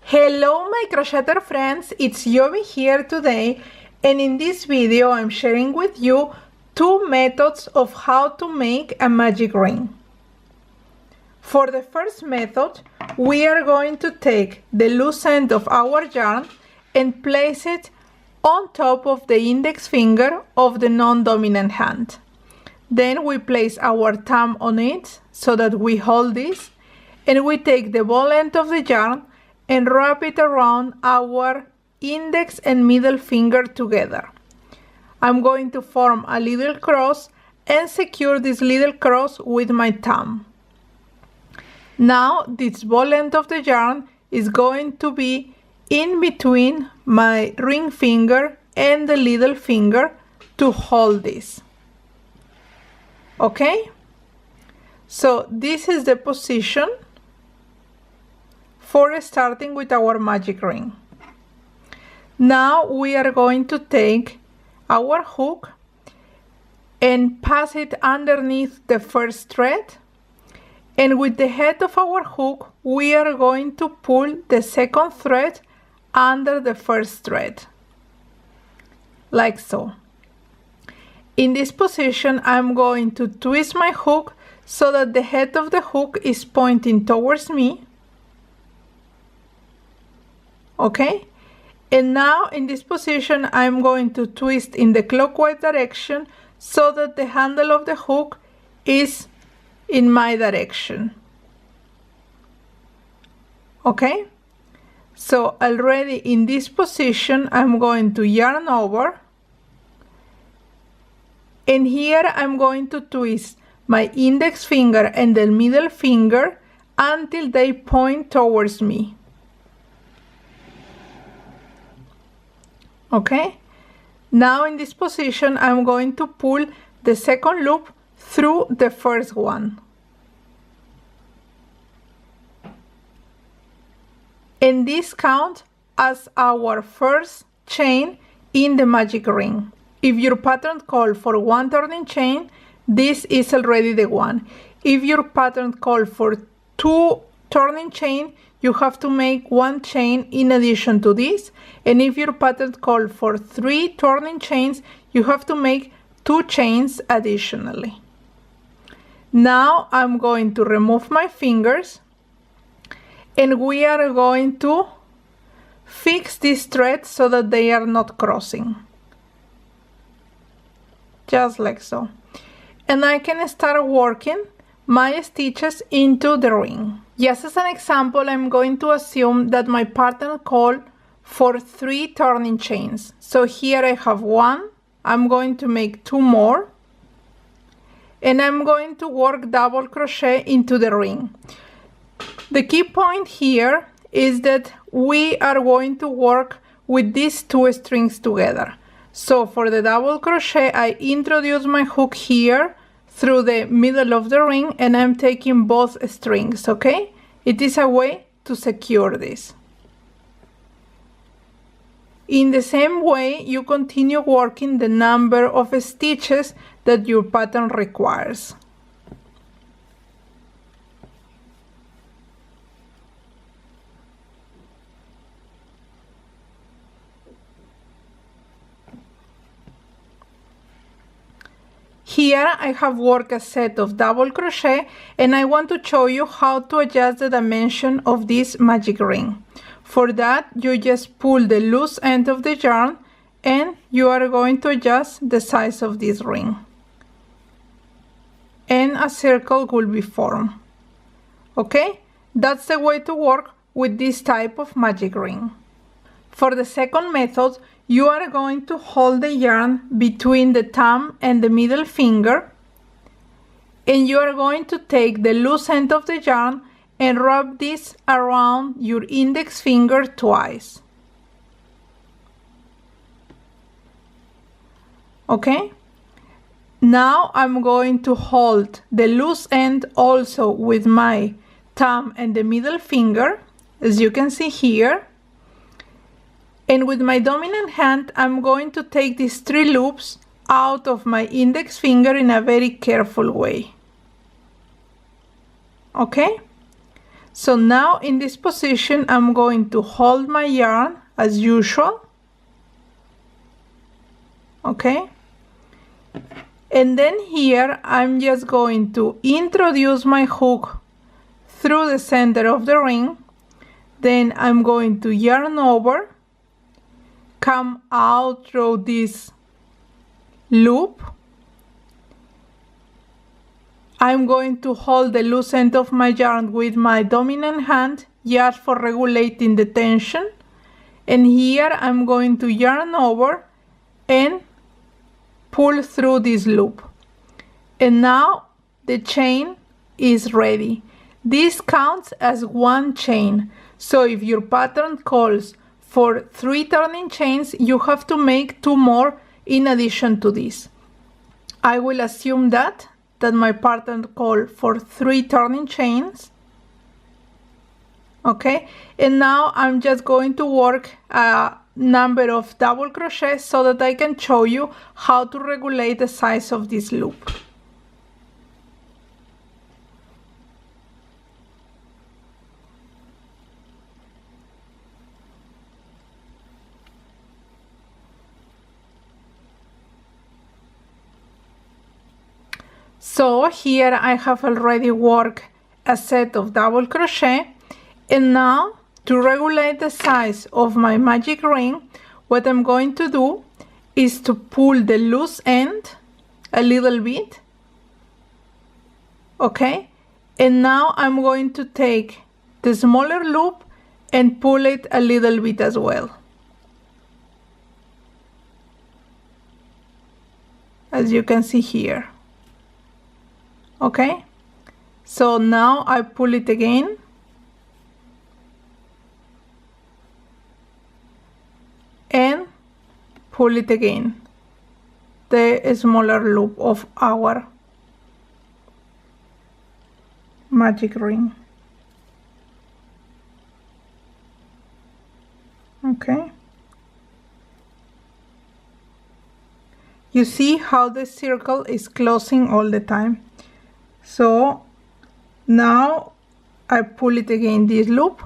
Hello my crocheter friends, it's Yobi here today, and in this video I'm sharing with you two methods of how to make a magic ring. For the first method, we are going to take the loose end of our yarn and place it on top of the index finger of the non-dominant hand. Then we place our thumb on it so that we hold this, and we take the ball end of the yarn and wrap it around our index and middle finger together. I'm going to form a little cross and secure this little cross with my thumb. Now this ball end of the yarn is going to be in between my ring finger and the little finger to hold this. Okay? So this is the position for starting with our magic ring. Now we are going to take our hook and pass it underneath the first thread, and with the head of our hook we are going to pull the second thread under the first thread, like so. In this position I'm going to twist my hook so that the head of the hook is pointing towards me. Okay, and now in this position I'm going to twist in the clockwise direction so that the handle of the hook is in my direction. Okay, so already in this position I'm going to yarn over, and here I'm going to twist my index finger and the middle finger until they point towards me. Okay, now in this position I'm going to pull the second loop through the first one, and this counts as our first chain in the magic ring. If your pattern calls for one turning chain, this is already the one. If your pattern calls for two turning chain, you have to make one chain in addition to this, and if your pattern calls for 3 turning chains, you have to make 2 chains additionally. Now I'm going to remove my fingers, and we are going to fix these threads so that they are not crossing, just like so, and I can start working my stitches into the ring. Just as an example, I'm going to assume that my pattern called for 3 turning chains. So here I have 1, I'm going to make 2 more, and I'm going to work double crochet into the ring. The key point here is that we are going to work with these 2 strings together. So for the double crochet, I introduce my hook here through the middle of the ring, and I'm taking both strings. Okay, it is a way to secure this. In the same way, you continue working the number of stitches that your pattern requires. Here I have worked a set of double crochet, and I want to show you how to adjust the dimension of this magic ring. For that, you just pull the loose end of the yarn and you are going to adjust the size of this ring, and a circle will be formed. Okay, that's the way to work with this type of magic ring. For the second method, you are going to hold the yarn between the thumb and the middle finger, and you are going to take the loose end of the yarn and wrap this around your index finger twice. Okay, now I'm going to hold the loose end also with my thumb and the middle finger, as you can see here. And with my dominant hand, I'm going to take these 3 loops out of my index finger in a very careful way. Okay? So now in this position I'm going to hold my yarn as usual, okay, and then here I'm just going to introduce my hook through the center of the ring, then I'm going to yarn over, come out through this loop. I'm going to hold the loose end of my yarn with my dominant hand just for regulating the tension, and here I'm going to yarn over and pull through this loop, and now the chain is ready. This counts as one chain, so if your pattern calls for 3 turning chains, you have to make 2 more in addition to this. I will assume that my pattern called for 3 turning chains, okay, and now I'm just going to work a number of double crochets so that I can show you how to regulate the size of this loop. So here I have already worked a set of double crochet, and now to regulate the size of my magic ring, what I'm going to do is to pull the loose end a little bit, okay, and now I'm going to take the smaller loop and pull it a little bit as well, as you can see here. Okay, so now I pull it again, and pull it again, the smaller loop of our magic ring. Okay, you see how the circle is closing all the time. So now I pull it again, this loop,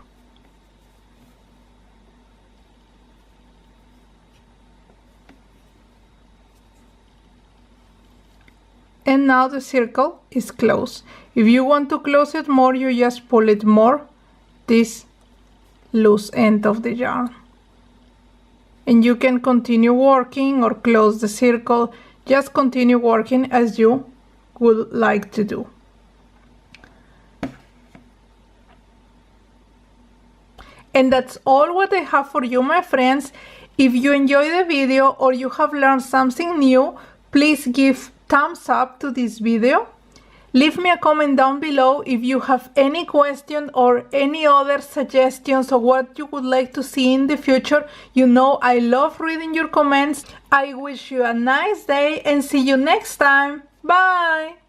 and now the circle is closed. If you want to close it more, you just pull it more, this loose end of the yarn, and you can continue working or close the circle. Just continue working as you would like to do. And that's all what I have for you, my friends. If you enjoyed the video or you have learned something new, please give thumbs up to this video. Leave me a comment down below if you have any question or any other suggestions of what you would like to see in the future. You know I love reading your comments. I wish you a nice day and see you next time. Bye!